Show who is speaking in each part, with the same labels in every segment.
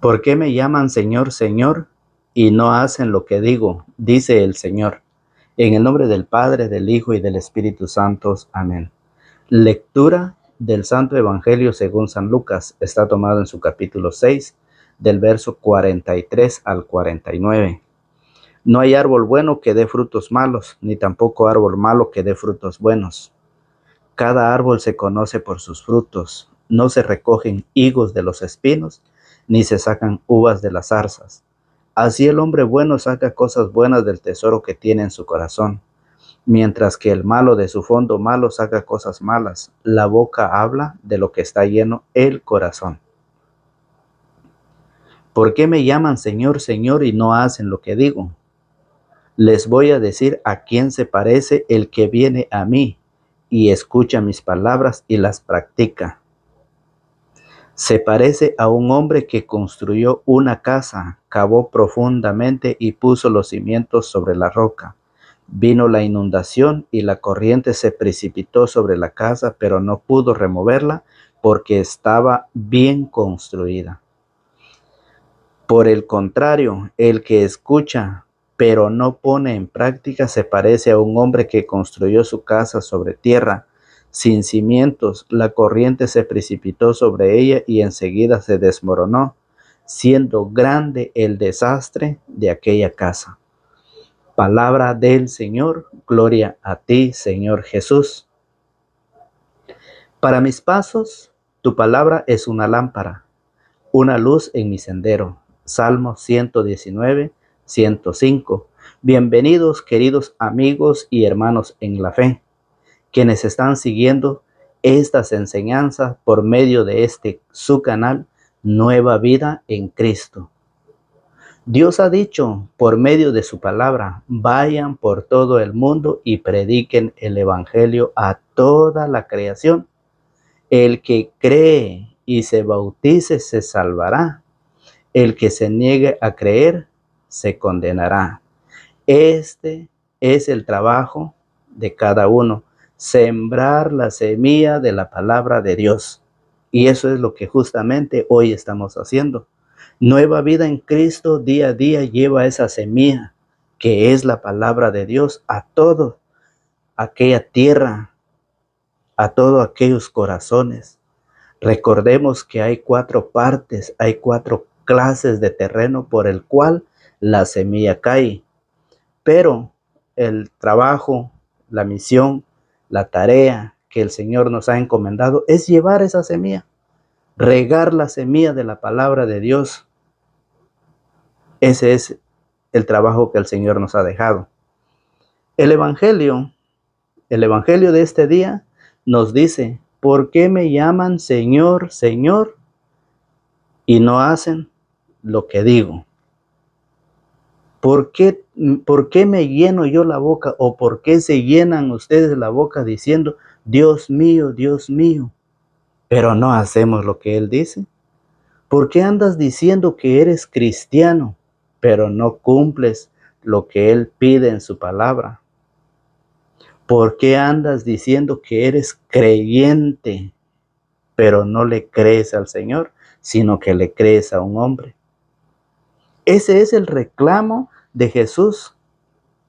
Speaker 1: ¿Por qué me llaman Señor, Señor, y no hacen lo que digo? Dice el Señor. En el nombre del Padre, del Hijo y del Espíritu Santo. Amén. Lectura del Santo Evangelio según San Lucas. Está tomado en su capítulo 6, del verso 43 al 49. No hay árbol bueno que dé frutos malos, ni tampoco árbol malo que dé frutos buenos. Cada árbol se conoce por sus frutos. No se recogen higos de los espinos, ni se sacan uvas de las zarzas. Así el hombre bueno saca cosas buenas del tesoro que tiene en su corazón, mientras que el malo de su fondo malo saca cosas malas. La boca habla de lo que está lleno el corazón. ¿Por qué me llaman Señor, Señor y no hacen lo que digo? Les voy a decir a quién se parece el que viene a mí y escucha mis palabras y las practica. Se parece a un hombre que construyó una casa, cavó profundamente y puso los cimientos sobre la roca. Vino la inundación y la corriente se precipitó sobre la casa, pero no pudo removerla porque estaba bien construida. Por el contrario, el que escucha pero no pone en práctica se parece a un hombre que construyó su casa sobre tierra, sin cimientos. La corriente se precipitó sobre ella y enseguida se desmoronó, siendo grande el desastre de aquella casa. Palabra del Señor, gloria a ti, Señor Jesús. Para mis pasos, tu palabra es una lámpara, una luz en mi sendero. Salmo 119, 105. Bienvenidos, queridos amigos y hermanos en la fe, quienes están siguiendo estas enseñanzas por medio de su canal Nueva Vida en Cristo. Dios ha dicho por medio de su palabra: vayan por todo el mundo y prediquen el evangelio a toda la creación. El que cree y se bautice se salvará. El que se niegue a creer se condenará. Este es el trabajo de cada uno: sembrar la semilla de la palabra de Dios. Y eso es lo que justamente hoy estamos haciendo. Nueva Vida en Cristo día a día lleva esa semilla que es la palabra de Dios a toda aquella tierra, a todos aquellos corazones. Recordemos que hay 4 partes, hay 4 clases de terreno por el cual la semilla cae. Pero el trabajo, la misión, la tarea que el Señor nos ha encomendado es llevar esa semilla, regar la semilla de la palabra de Dios. Ese es el trabajo que el Señor nos ha dejado. El Evangelio de este día nos dice: ¿por qué me llaman Señor, Señor y no hacen lo que digo? ¿Por qué me lleno yo la boca, o por qué se llenan ustedes la boca diciendo Dios mío, pero no hacemos lo que Él dice? ¿Por qué andas diciendo que eres cristiano, pero no cumples lo que Él pide en su palabra? ¿Por qué andas diciendo que eres creyente, pero no le crees al Señor, sino que le crees a un hombre? Ese es el reclamo de Jesús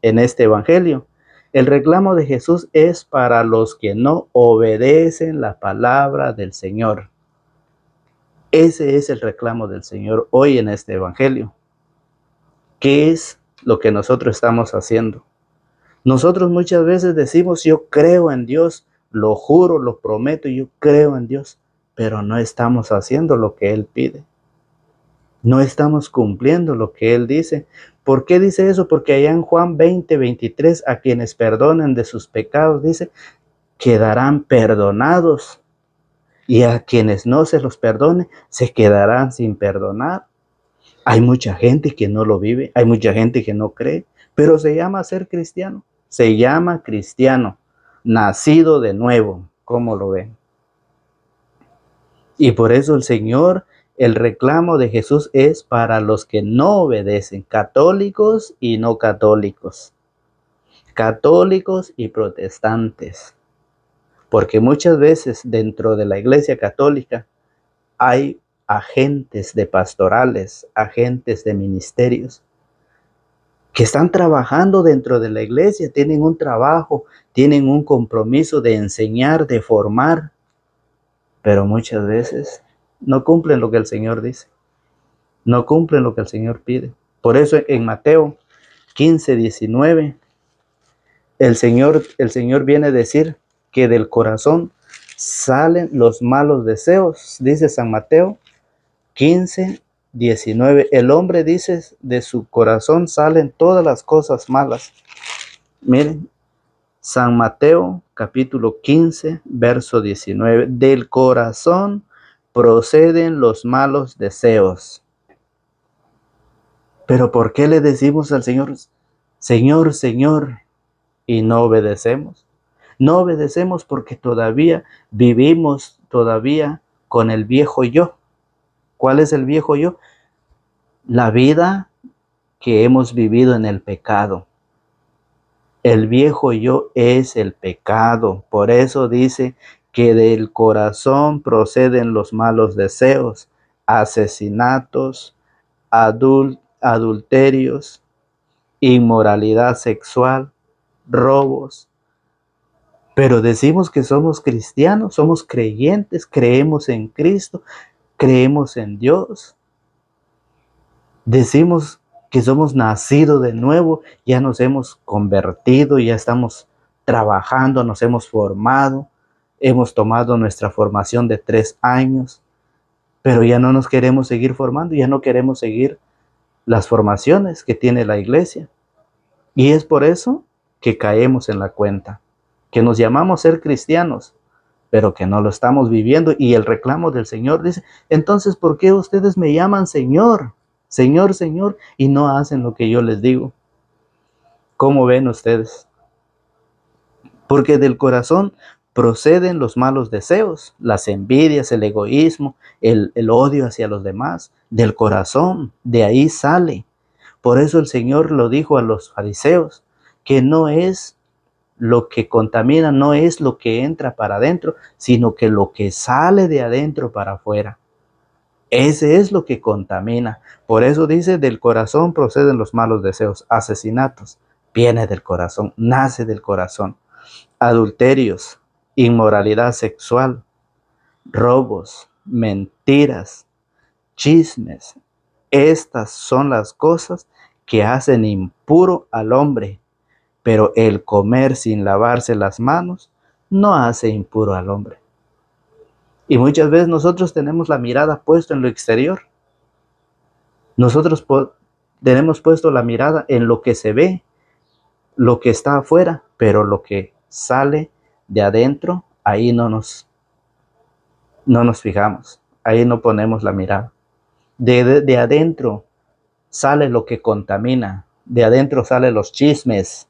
Speaker 1: en este evangelio. El reclamo de Jesús es para los que no obedecen la palabra del Señor. Ese es el reclamo del Señor hoy en este evangelio. ¿Qué es lo que nosotros estamos haciendo? Nosotros muchas veces decimos: yo creo en Dios, lo juro, lo prometo, yo creo en Dios, pero no estamos haciendo lo que Él pide. No estamos cumpliendo lo que Él dice. ¿Por qué dice eso? Porque allá en Juan 20, 23, a quienes perdonen de sus pecados, dice, quedarán perdonados. Y a quienes no se los perdone, se quedarán sin perdonar. Hay mucha gente que no lo vive, hay mucha gente que no cree, pero se llama ser cristiano. Se llama cristiano, nacido de nuevo. ¿Cómo lo ven? Y por eso el reclamo de Jesús es para los que no obedecen, católicos y no católicos, católicos y protestantes. Porque muchas veces dentro de la Iglesia católica hay agentes de pastorales, agentes de ministerios, que están trabajando dentro de la iglesia, tienen un trabajo, tienen un compromiso de enseñar, de formar, pero muchas veces no cumplen lo que el Señor dice, no cumplen lo que el Señor pide. Por eso en Mateo 15:19, el Señor viene a decir que del corazón salen los malos deseos, dice San Mateo 15:19. El hombre dice, de su corazón salen todas las cosas malas. Miren, San Mateo capítulo 15, verso 19. Del corazón proceden los malos deseos. Pero ¿por qué le decimos al Señor, Señor, Señor, y no obedecemos? No obedecemos porque todavía vivimos con el viejo yo. ¿Cuál es el viejo yo? La vida que hemos vivido en el pecado. El viejo yo es el pecado. Por eso dice que del corazón proceden los malos deseos, asesinatos, adulterios, inmoralidad sexual, robos. Pero decimos que somos cristianos, somos creyentes, creemos en Cristo, creemos en Dios. Decimos que somos nacidos de nuevo, ya nos hemos convertido, ya estamos trabajando, nos hemos formado, hemos tomado nuestra formación de 3 años, pero ya no nos queremos seguir formando, ya no queremos seguir las formaciones que tiene la iglesia. Y es por eso que caemos en la cuenta, que nos llamamos ser cristianos, pero que no lo estamos viviendo. Y el reclamo del Señor dice, entonces, ¿por qué ustedes me llaman Señor? Señor, Señor, y no hacen lo que yo les digo. ¿Cómo ven ustedes? Porque del corazón proceden los malos deseos, las envidias, el egoísmo, el odio hacia los demás. Del corazón, de ahí sale. Por eso el Señor lo dijo a los fariseos, que no es lo que contamina, no es lo que entra para adentro, sino que lo que sale de adentro para afuera. Ese es lo que contamina. Por eso dice, del corazón proceden los malos deseos. Asesinatos, viene del corazón, nace del corazón. Adulterios, inmoralidad sexual, robos, mentiras, chismes. Estas son las cosas que hacen impuro al hombre. Pero el comer sin lavarse las manos no hace impuro al hombre. Y muchas veces nosotros tenemos la mirada puesta en lo exterior. Nosotros tenemos puesto la mirada en lo que se ve, lo que está afuera, pero lo que sale de adentro, ahí no nos fijamos, ahí no ponemos la mirada. De adentro sale lo que contamina, de adentro salen los chismes,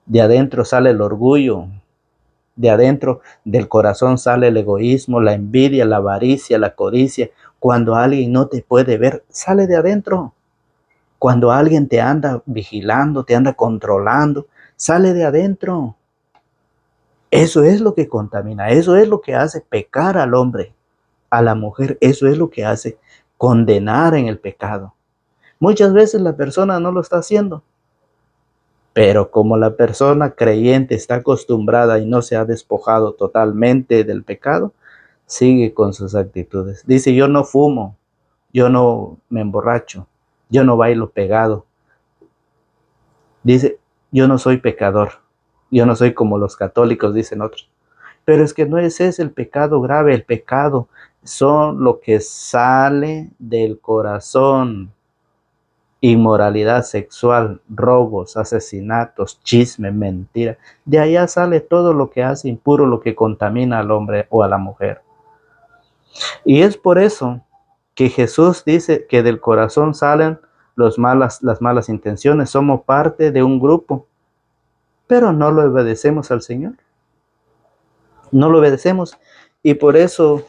Speaker 1: de adentro sale el orgullo, de adentro del corazón sale el egoísmo, la envidia, la avaricia, la codicia. Cuando alguien no te puede ver, sale de adentro. Cuando alguien te anda vigilando, te anda controlando, sale de adentro. Eso es lo que contamina, eso es lo que hace pecar al hombre, a la mujer, eso es lo que hace condenar en el pecado. Muchas veces la persona no lo está haciendo, pero como la persona creyente está acostumbrada y no se ha despojado totalmente del pecado, sigue con sus actitudes. Dice, yo no fumo, yo no me emborracho, yo no bailo pegado. Dice, yo no soy pecador, yo no soy como los católicos, dicen otros. Pero es que no ese es el pecado grave, el pecado son lo que sale del corazón. Inmoralidad sexual, robos, asesinatos, chisme, mentira. De allá sale todo lo que hace impuro, lo que contamina al hombre o a la mujer. Y es por eso que Jesús dice que del corazón salen las malas intenciones. Somos parte de un grupo, pero no lo obedecemos al Señor. No lo obedecemos. Y por eso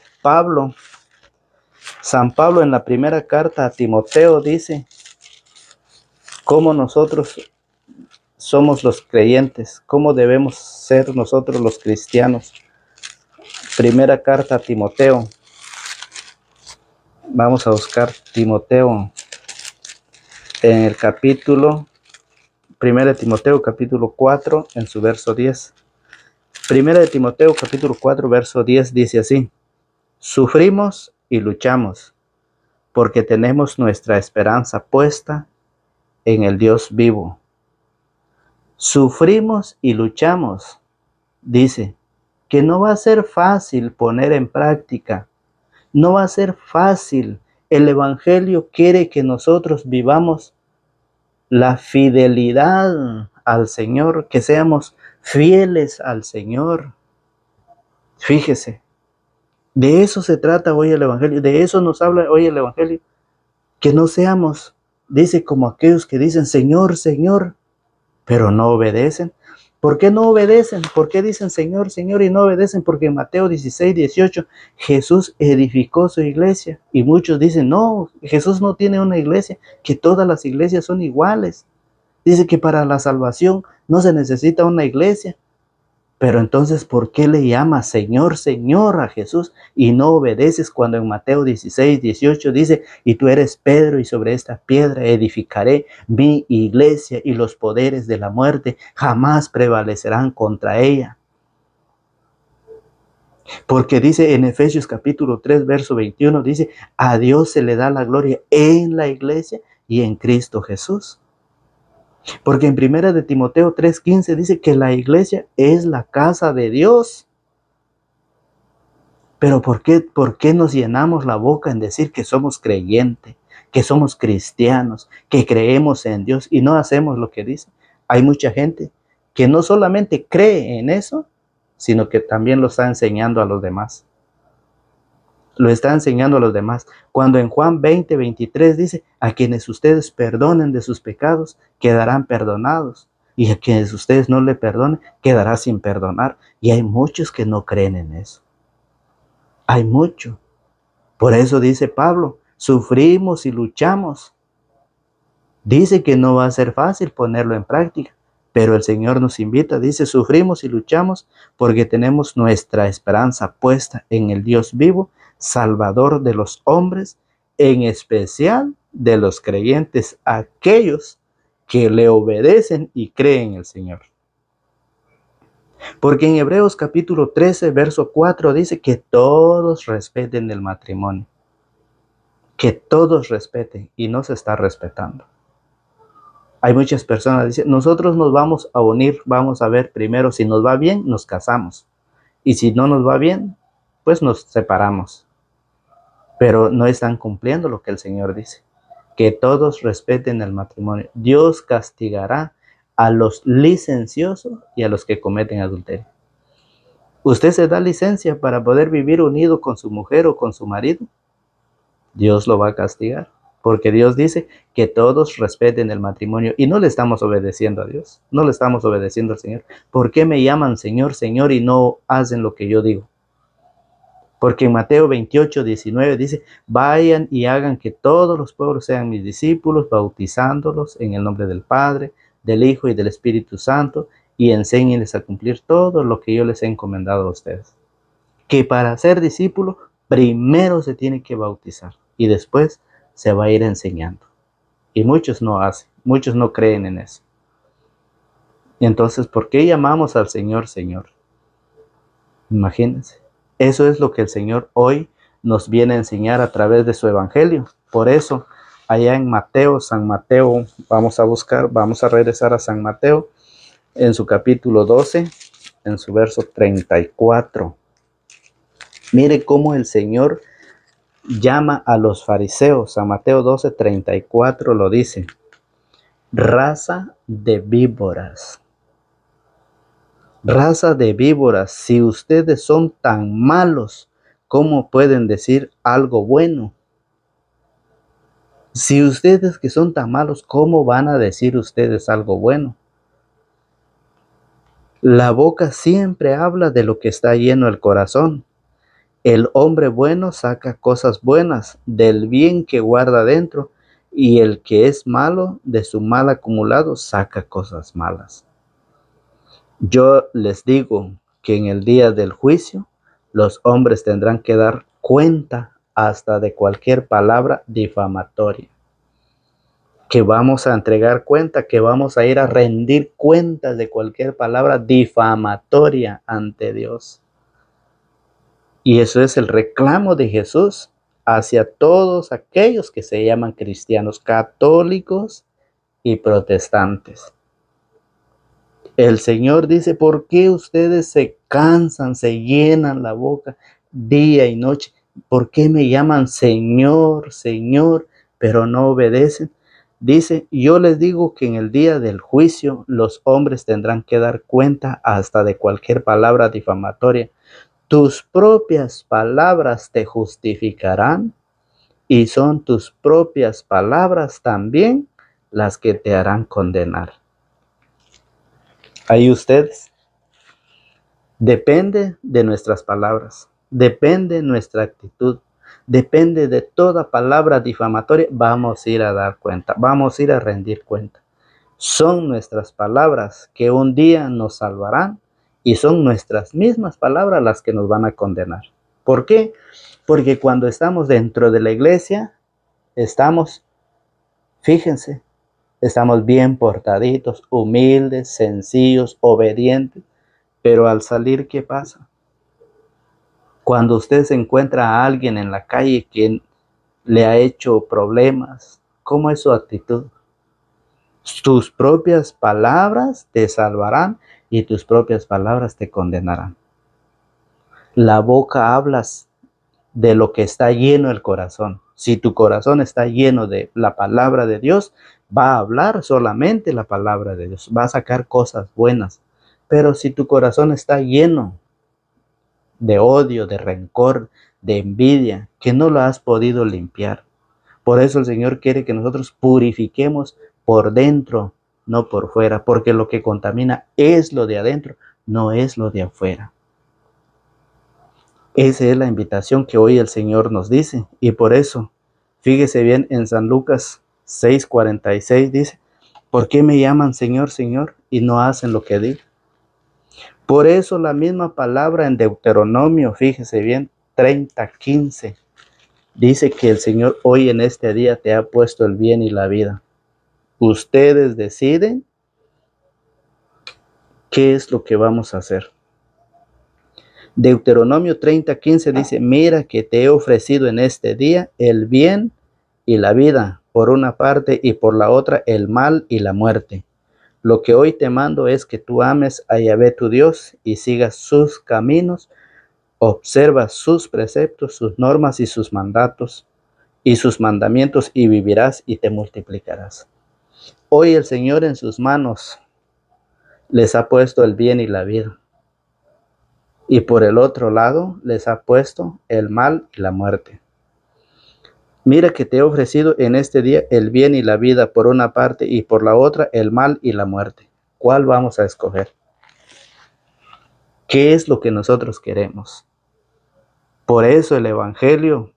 Speaker 1: San Pablo en la primera carta a Timoteo dice, cómo nosotros somos los creyentes, cómo debemos ser nosotros los cristianos. Primera carta a Timoteo, Vamos a buscar Timoteo en el capítulo, 1 de Timoteo capítulo 4, en su verso 10. 1 de Timoteo capítulo 4, verso 10 dice así: sufrimos y luchamos, porque tenemos nuestra esperanza puesta en el Dios vivo. Sufrimos y luchamos. Dice que no va a ser fácil poner en práctica. No va a ser fácil. El Evangelio quiere que nosotros vivamos la fidelidad al Señor, que seamos fieles al Señor. Fíjese, de eso se trata hoy el Evangelio, de eso nos habla hoy el Evangelio, que no seamos, dice, como aquellos que dicen Señor, Señor, pero no obedecen. ¿Por qué no obedecen? ¿Por qué dicen Señor, Señor y no obedecen? Porque en Mateo 16, 18, Jesús edificó su iglesia. Y muchos dicen, no, Jesús no tiene una iglesia, que todas las iglesias son iguales. Dice que para la salvación no se necesita una iglesia. Pero entonces, ¿por qué le llamas Señor, Señor a Jesús y no obedeces cuando en Mateo 16, 18 dice, y tú eres Pedro y sobre esta piedra edificaré mi iglesia y los poderes de la muerte jamás prevalecerán contra ella? Porque dice en Efesios capítulo 3, verso 21, dice, a Dios se le da la gloria en la iglesia y en Cristo Jesús. Porque en 1 de Timoteo 3:15 dice que la iglesia es la casa de Dios. Pero ¿por qué nos llenamos la boca en decir que somos creyentes, que somos cristianos, que creemos en Dios y no hacemos lo que dice? Hay mucha gente que no solamente cree en eso, sino que también lo está enseñando a los demás. Lo está enseñando a los demás. Cuando en Juan 20, 23 dice, a quienes ustedes perdonen de sus pecados, quedarán perdonados. Y a quienes ustedes no le perdonen, quedará sin perdonar. Y hay muchos que no creen en eso. Hay mucho. Por eso dice Pablo, sufrimos y luchamos. Dice que no va a ser fácil ponerlo en práctica. Pero el Señor nos invita, dice, sufrimos y luchamos porque tenemos nuestra esperanza puesta en el Dios vivo, Salvador de los hombres, en especial de los creyentes, aquellos que le obedecen y creen en el Señor. Porque en Hebreos capítulo 13, verso 4 dice que todos respeten el matrimonio. Que todos respeten y no se está respetando. Hay muchas personas que dicen, nosotros nos vamos a unir, vamos a ver primero si nos va bien, nos casamos. Y si no nos va bien, pues nos separamos. Pero no están cumpliendo lo que el Señor dice. Que todos respeten el matrimonio. Dios castigará a los licenciosos y a los que cometen adulterio. ¿Usted se da licencia para poder vivir unido con su mujer o con su marido? Dios lo va a castigar. Porque Dios dice que todos respeten el matrimonio y no le estamos obedeciendo a Dios, no le estamos obedeciendo al Señor. ¿Por qué me llaman Señor, Señor y no hacen lo que yo digo? Porque en Mateo 28, 19 dice, vayan y hagan que todos los pueblos sean mis discípulos, bautizándolos en el nombre del Padre, del Hijo y del Espíritu Santo, y enséñenles a cumplir todo lo que yo les he encomendado a ustedes. Que para ser discípulo, primero se tiene que bautizar y después se va a ir enseñando. Y muchos no hacen, muchos no creen en eso. Entonces, ¿por qué llamamos al Señor, Señor? Imagínense. Eso es lo que el Señor hoy nos viene a enseñar a través de su Evangelio. Por eso, allá en Mateo, San Mateo, vamos a regresar a San Mateo, en su capítulo 12, en su verso 34. Mire cómo el Señor llama a los fariseos. San Mateo 12, 34 lo dice. Raza de víboras. Raza de víboras, si ustedes son tan malos, ¿cómo pueden decir algo bueno? Si ustedes que son tan malos, ¿cómo van a decir ustedes algo bueno? La boca siempre habla de lo que está lleno el corazón. El hombre bueno saca cosas buenas del bien que guarda dentro, y el que es malo de su mal acumulado saca cosas malas. Yo les digo que en el día del juicio los hombres tendrán que dar cuenta hasta de cualquier palabra difamatoria. Que vamos a entregar cuenta, que vamos a ir a rendir cuentas de cualquier palabra difamatoria ante Dios. Y eso es el reclamo de Jesús hacia todos aquellos que se llaman cristianos, católicos y protestantes. El Señor dice: ¿por qué ustedes se cansan, se llenan la boca día y noche? ¿Por qué me llaman Señor, Señor, pero no obedecen? Dice: yo les digo que en el día del juicio los hombres tendrán que dar cuenta hasta de cualquier palabra difamatoria. Tus propias palabras te justificarán, y son tus propias palabras también las que te harán condenar. Ahí ustedes. Depende de nuestras palabras, depende de nuestra actitud, depende de toda palabra difamatoria. Vamos a ir a dar cuenta, vamos a ir a rendir cuenta. Son nuestras palabras que un día nos salvarán, y son nuestras mismas palabras las que nos van a condenar. ¿Por qué? Porque cuando estamos dentro de la iglesia, fíjense, estamos bien portaditos, humildes, sencillos, obedientes. Pero al salir, ¿qué pasa? Cuando usted se encuentra a alguien en la calle que le ha hecho problemas, ¿cómo es su actitud? Tus propias palabras te salvarán y tus propias palabras te condenarán. La boca hablas de lo que está lleno el corazón. Si tu corazón está lleno de la palabra de Dios, va a hablar solamente la palabra de Dios, va a sacar cosas buenas. Pero si tu corazón está lleno de odio, de rencor, de envidia, que no lo has podido limpiar. Por eso el Señor quiere que nosotros purifiquemos por dentro, no por fuera, porque lo que contamina es lo de adentro, no es lo de afuera. Esa es la invitación que hoy el Señor nos dice, y por eso, fíjese bien, en San Lucas 6:46 dice: ¿por qué me llaman Señor, Señor, y no hacen lo que digo? Por eso la misma palabra en Deuteronomio, fíjese bien, 30:15, dice que el Señor hoy en este día te ha puesto el bien y la vida. Ustedes deciden qué es lo que vamos a hacer. Deuteronomio 30:15 dice: mira que te he ofrecido en este día el bien y la vida, por una parte, y por la otra el mal y la muerte. Lo que hoy te mando es que tú ames a Yahvé tu Dios y sigas sus caminos, observas sus preceptos, sus normas y sus mandatos y sus mandamientos, y vivirás y te multiplicarás. Hoy el Señor en sus manos les ha puesto el bien y la vida. Y por el otro lado les ha puesto el mal y la muerte. Mira que te he ofrecido en este día el bien y la vida por una parte, y por la otra el mal y la muerte. ¿Cuál vamos a escoger? ¿Qué es lo que nosotros queremos? Por eso el Evangelio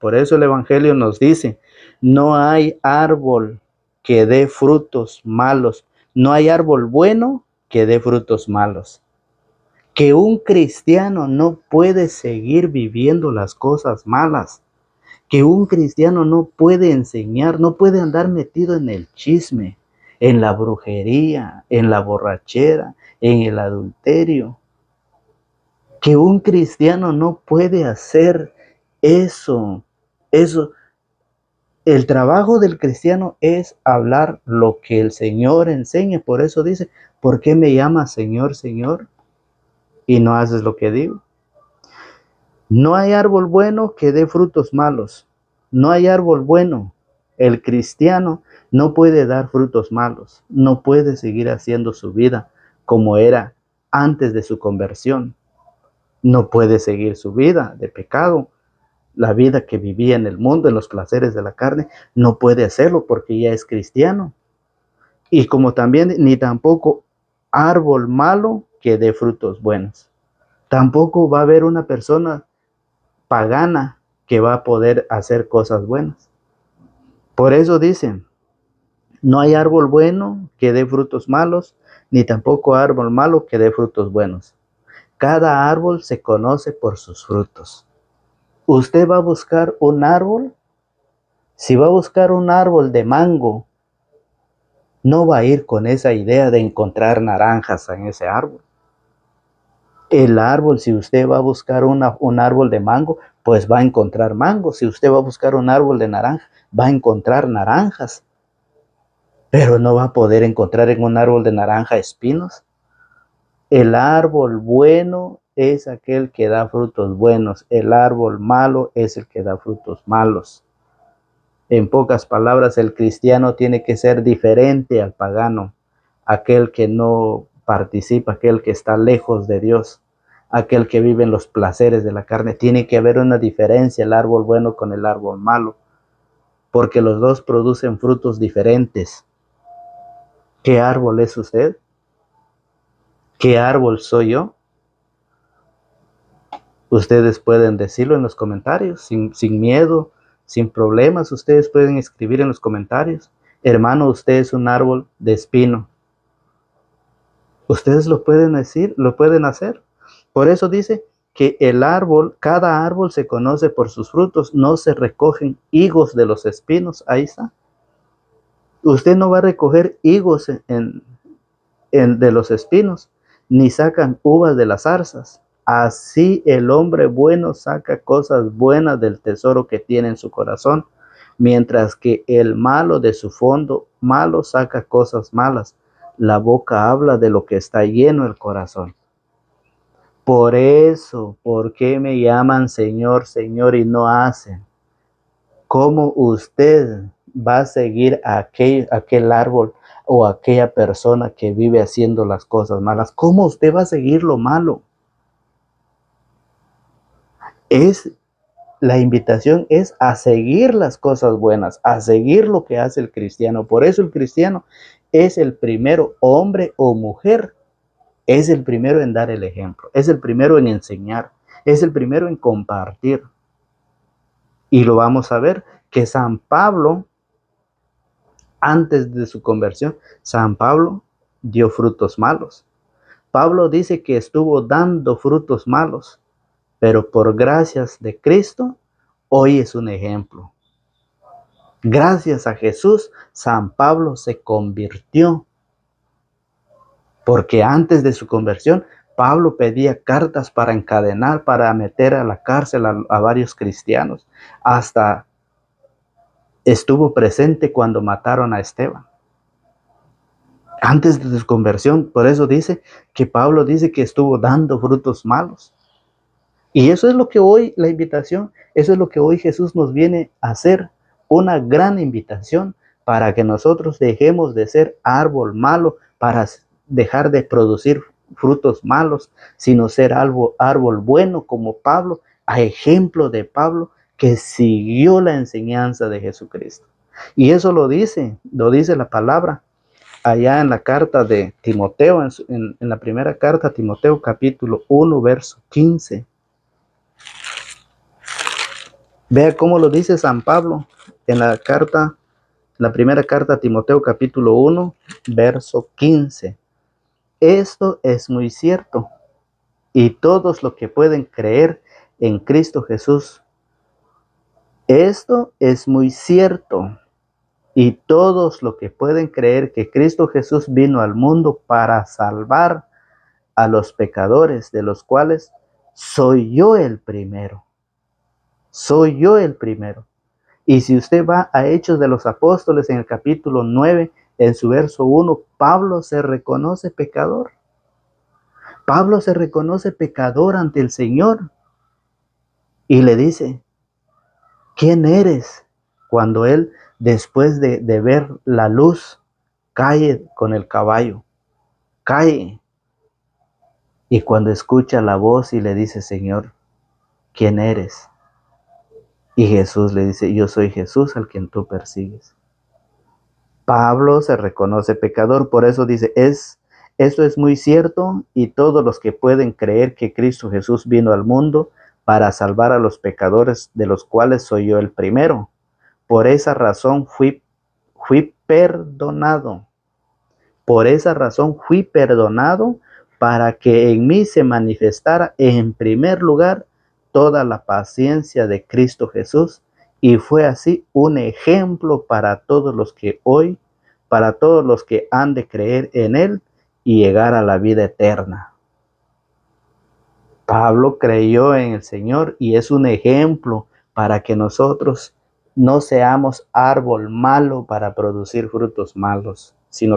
Speaker 1: nos dice: no hay árbol que dé frutos malos, no hay árbol bueno que dé frutos malos. Que un cristiano no puede seguir viviendo las cosas malas. Que un cristiano no puede enseñar, no puede andar metido en el chisme, en la brujería, en la borrachera, en el adulterio. Que un cristiano no puede hacer eso. El trabajo del cristiano es hablar lo que el Señor enseña. Por eso dice: ¿por qué me llamas Señor, Señor, y no haces lo que digo? No hay árbol bueno que dé frutos malos. No hay árbol bueno. El cristiano no puede dar frutos malos. No puede seguir haciendo su vida como era antes de su conversión. No puede seguir su vida de pecado. La vida que vivía en el mundo, en los placeres de la carne, no puede hacerlo porque ya es cristiano. Y como también, ni tampoco árbol malo que dé frutos buenos. Tampoco va a haber una persona pagana que va a poder hacer cosas buenas. Por eso dicen: no hay árbol bueno que dé frutos malos, ni tampoco árbol malo que dé frutos buenos. Cada árbol se conoce por sus frutos. Usted va a buscar un árbol. Si va a buscar un árbol de mango, no va a ir con esa idea de encontrar naranjas en ese árbol. El árbol, si usted va a buscar un árbol de mango, pues va a encontrar mango. Si usted va a buscar un árbol de naranja, va a encontrar naranjas. Pero no va a poder encontrar en un árbol de naranja espinos. El árbol bueno es aquel que da frutos buenos. El árbol malo es el que da frutos malos. En pocas palabras, el cristiano tiene que ser diferente al pagano, aquel que no participa, aquel que está lejos de Dios, aquel que vive en los placeres de la carne. Tiene que haber una diferencia, el árbol bueno con el árbol malo, porque los dos producen frutos diferentes. ¿Qué árbol es usted? ¿Qué árbol soy yo? Ustedes pueden decirlo en los comentarios, sin miedo, sin problemas. Ustedes pueden escribir en los comentarios: hermano, usted es un árbol de espino. Ustedes lo pueden decir, lo pueden hacer. Por eso dice que el árbol, cada árbol se conoce por sus frutos. No se recogen higos de los espinos. Ahí está. Usted no va a recoger higos de los espinos, ni sacan uvas de las zarzas. Así el hombre bueno saca cosas buenas del tesoro que tiene en su corazón, mientras que el malo de su fondo malo saca cosas malas. La boca habla de lo que está lleno el corazón. Por eso, ¿por qué me llaman Señor, Señor y no hacen? ¿Cómo usted va a seguir a aquel árbol o aquella persona que vive haciendo las cosas malas? ¿Cómo usted va a seguir lo malo? La invitación es a seguir las cosas buenas, a seguir lo que hace el cristiano. Por eso el cristiano es el primero, hombre o mujer, es el primero en dar el ejemplo, es el primero en enseñar, es el primero en compartir. Y lo vamos a ver que San Pablo, antes de su conversión, San Pablo dio frutos malos. Pablo dice que estuvo dando frutos malos, pero por gracias de Cristo, hoy es un ejemplo. Gracias a Jesús, San Pablo se convirtió. Porque antes de su conversión, Pablo pedía cartas para encadenar, para meter a la cárcel a varios cristianos. Hasta estuvo presente cuando mataron a Esteban. Antes de su conversión, por eso dice que Pablo dice que estuvo dando frutos malos. Y eso es lo que hoy, la invitación, eso es lo que hoy Jesús nos viene a hacer, una gran invitación para que nosotros dejemos de ser árbol malo, para dejar de producir frutos malos, sino ser árbol bueno como Pablo, a ejemplo de Pablo, que siguió la enseñanza de Jesucristo. Y eso lo dice la palabra allá en la carta de Timoteo, en la primera carta a Timoteo, capítulo 1, verso 15. Vea cómo lo dice San Pablo en la primera carta a Timoteo, capítulo 1, verso 15. Esto es muy cierto, y todos los que pueden creer en Cristo Jesús. Esto es muy cierto, y todos los que pueden creer que Cristo Jesús vino al mundo para salvar a los pecadores, de los cuales soy yo el primero. Soy yo el primero. Y si usted va a Hechos de los Apóstoles en el capítulo 9, en su verso 1, Pablo se reconoce pecador. Pablo se reconoce pecador ante el Señor y le dice: ¿quién eres? Cuando él, después de ver la luz, cae con el caballo, cae. Y cuando escucha la voz y le dice: Señor, ¿quién eres? Y Jesús le dice: yo soy Jesús al quien tú persigues. Pablo se reconoce pecador, por eso dice: esto es muy cierto, y todos los que pueden creer que Cristo Jesús vino al mundo para salvar a los pecadores, de los cuales soy yo el primero. Por esa razón fui perdonado. Por esa razón fui perdonado, para que en mí se manifestara en primer lugar toda la paciencia de Cristo Jesús, y fue así un ejemplo para todos los que hoy, para todos los que han de creer en Él y llegar a la vida eterna. Pablo creyó en el Señor y es un ejemplo para que nosotros no seamos árbol malo para producir frutos malos, sino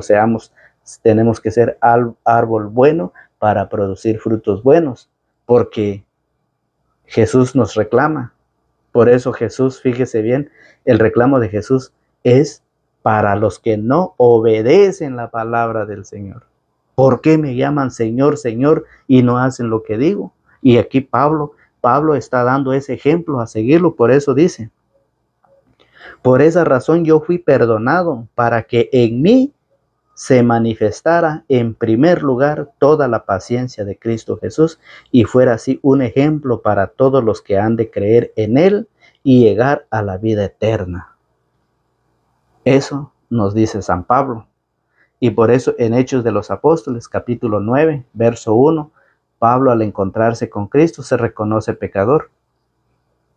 Speaker 1: tenemos que ser árbol bueno para producir frutos buenos, porque Jesús nos reclama. Por eso Jesús, fíjese bien, el reclamo de Jesús es para los que no obedecen la palabra del Señor. ¿Por qué me llaman Señor, Señor y no hacen lo que digo? Y aquí Pablo está dando ese ejemplo a seguirlo. Por eso dice: por esa razón yo fui perdonado, para que en mí se manifestara en primer lugar toda la paciencia de Cristo Jesús, y fuera así un ejemplo para todos los que han de creer en Él y llegar a la vida eterna. Eso nos dice San Pablo. Y por eso en Hechos de los Apóstoles, capítulo 9, verso 1, Pablo, al encontrarse con Cristo, se reconoce pecador.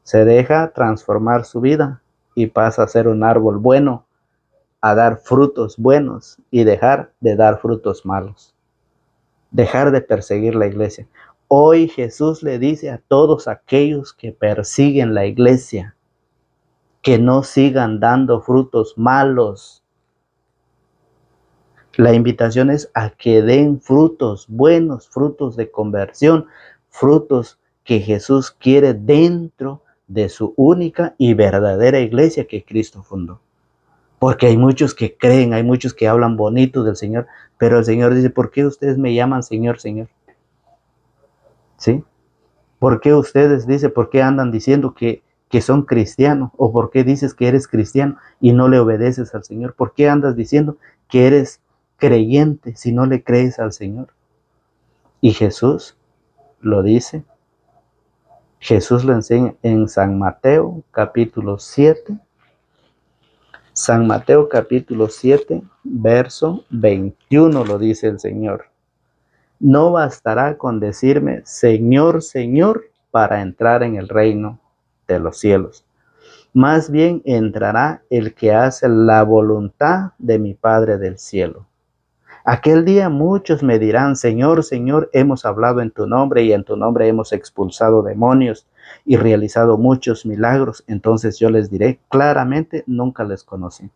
Speaker 1: Se deja transformar su vida y pasa a ser un árbol bueno, a dar frutos buenos y dejar de dar frutos malos. Dejar de perseguir la iglesia. Hoy Jesús le dice a todos aquellos que persiguen la iglesia que no sigan dando frutos malos. La invitación es a que den frutos buenos, frutos de conversión, frutos que Jesús quiere dentro de su única y verdadera iglesia que Cristo fundó. Porque hay muchos que creen, hay muchos que hablan bonito del Señor, pero el Señor dice: ¿por qué ustedes me llaman Señor, Señor? ¿Sí? ¿Por qué ustedes, por qué andan diciendo que son cristianos? ¿O por qué dices que eres cristiano y no le obedeces al Señor? ¿Por qué andas diciendo que eres creyente si no le crees al Señor? Y Jesús lo dice. Jesús lo enseña en San Mateo capítulo 7. San Mateo capítulo 7, verso 21 lo dice el Señor: no bastará con decirme Señor, Señor, para entrar en el reino de los cielos. Más bien entrará el que hace la voluntad de mi Padre del cielo. Aquel día muchos me dirán: Señor, Señor, hemos hablado en tu nombre y en tu nombre hemos expulsado demonios y realizado muchos milagros. Entonces yo les diré claramente: nunca les conocí.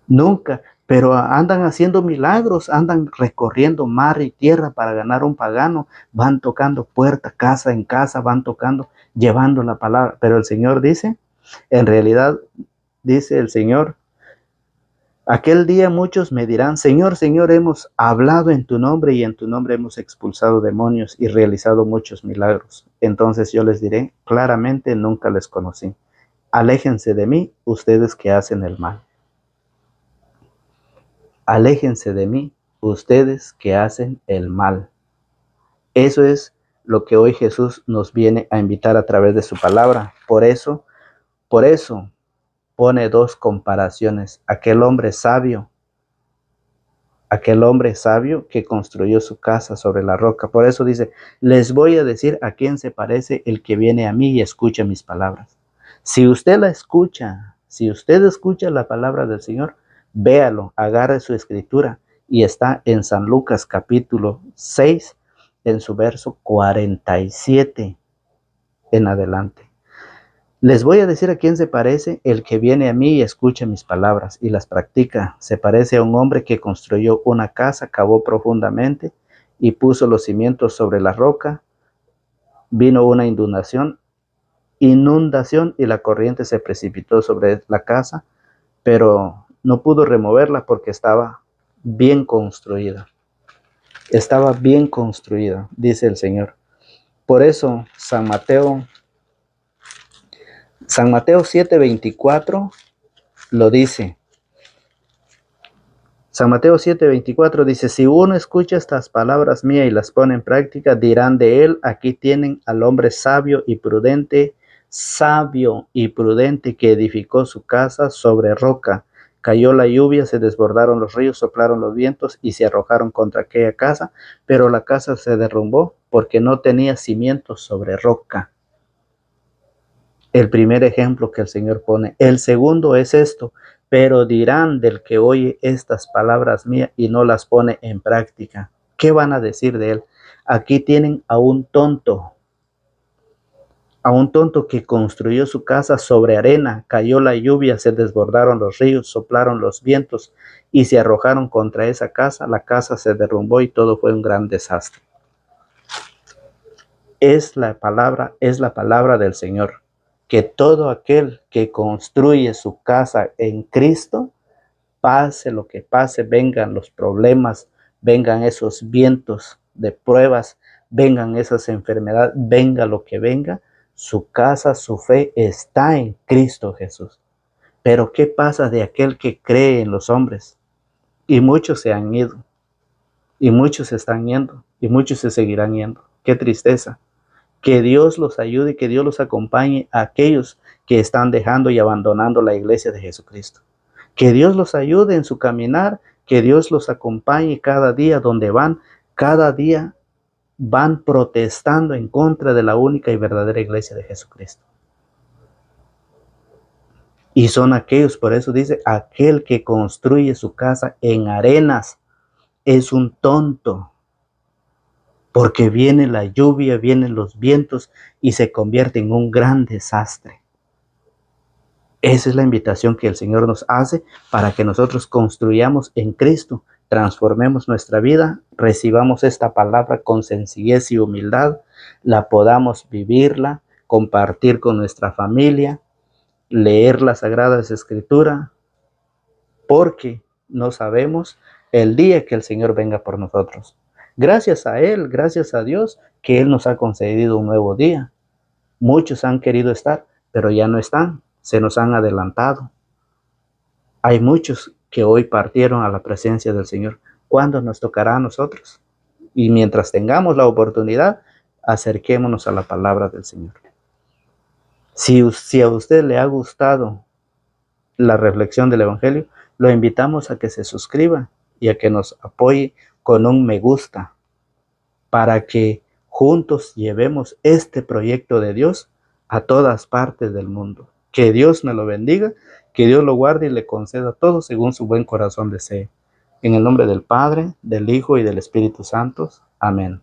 Speaker 1: Nunca. Pero andan haciendo milagros, andan recorriendo mar y tierra para ganar un pagano, van tocando puerta, casa en casa, van tocando, llevando la palabra. Pero el Señor dice, en realidad, dice el Señor: aquel día muchos me dirán: Señor, Señor, hemos hablado en tu nombre y en tu nombre hemos expulsado demonios y realizado muchos milagros. Entonces yo les diré claramente: nunca les conocí. Aléjense de mí, ustedes que hacen el mal. Aléjense de mí, ustedes que hacen el mal. Eso es lo que hoy Jesús nos viene a invitar a través de su palabra. Por eso pone dos comparaciones: aquel hombre sabio que construyó su casa sobre la roca. Por eso dice: les voy a decir a quién se parece el que viene a mí y escucha mis palabras. Si usted escucha la palabra del Señor, véalo, agarre su escritura, y está en San Lucas capítulo 6, en su verso 47 en adelante. Les voy a decir a quién se parece el que viene a mí y escucha mis palabras y las practica. Se parece a un hombre que construyó una casa, cavó profundamente y puso los cimientos sobre la roca. Vino una inundación y la corriente se precipitó sobre la casa, pero no pudo removerla porque estaba bien construida. Estaba bien construida, dice el Señor. Por eso San Mateo 7:24 lo dice. San Mateo 7:24 dice: si uno escucha estas palabras mías y las pone en práctica, dirán de él: aquí tienen al hombre sabio y prudente que edificó su casa sobre roca. Cayó la lluvia, se desbordaron los ríos, soplaron los vientos y se arrojaron contra aquella casa, pero la casa se derrumbó porque no tenía cimientos sobre roca. El primer ejemplo que el Señor pone. El segundo es esto: pero dirán del que oye estas palabras mías y no las pone en práctica. ¿Qué van a decir de él? Aquí tienen a un tonto que construyó su casa sobre arena. Cayó la lluvia, se desbordaron los ríos, soplaron los vientos y se arrojaron contra esa casa. La casa se derrumbó y todo fue un gran desastre. Es la palabra del Señor, que todo aquel que construye su casa en Cristo, pase lo que pase, vengan los problemas, vengan esos vientos de pruebas, vengan esas enfermedades, venga lo que venga, su casa, su fe está en Cristo Jesús. Pero ¿qué pasa de aquel que cree en los hombres? Y muchos se han ido, y muchos se están yendo, y muchos se seguirán yendo. Qué tristeza. Que Dios los ayude y que Dios los acompañe a aquellos que están dejando y abandonando la iglesia de Jesucristo. Que Dios los ayude en su caminar, que Dios los acompañe cada día donde van. Cada día van protestando en contra de la única y verdadera iglesia de Jesucristo. Y son aquellos, por eso dice, aquel que construye su casa en arenas es un tonto. Porque viene la lluvia, vienen los vientos y se convierte en un gran desastre. Esa es la invitación que el Señor nos hace para que nosotros construyamos en Cristo, transformemos nuestra vida, recibamos esta palabra con sencillez y humildad, la podamos vivirla, compartir con nuestra familia, leer las Sagradas Escrituras, porque no sabemos el día que el Señor venga por nosotros. Gracias a Él, gracias a Dios, que Él nos ha concedido un nuevo día. Muchos han querido estar, pero ya no están, se nos han adelantado. Hay muchos que hoy partieron a la presencia del Señor. ¿Cuándo nos tocará a nosotros? Y mientras tengamos la oportunidad, acerquémonos a la palabra del Señor. Si a usted le ha gustado la reflexión del Evangelio, lo invitamos a que se suscriba y a que nos apoye con un me gusta, para que juntos llevemos este proyecto de Dios a todas partes del mundo. Que Dios me lo bendiga, que Dios lo guarde y le conceda todo según su buen corazón desee. En el nombre del Padre, del Hijo y del Espíritu Santo. Amén.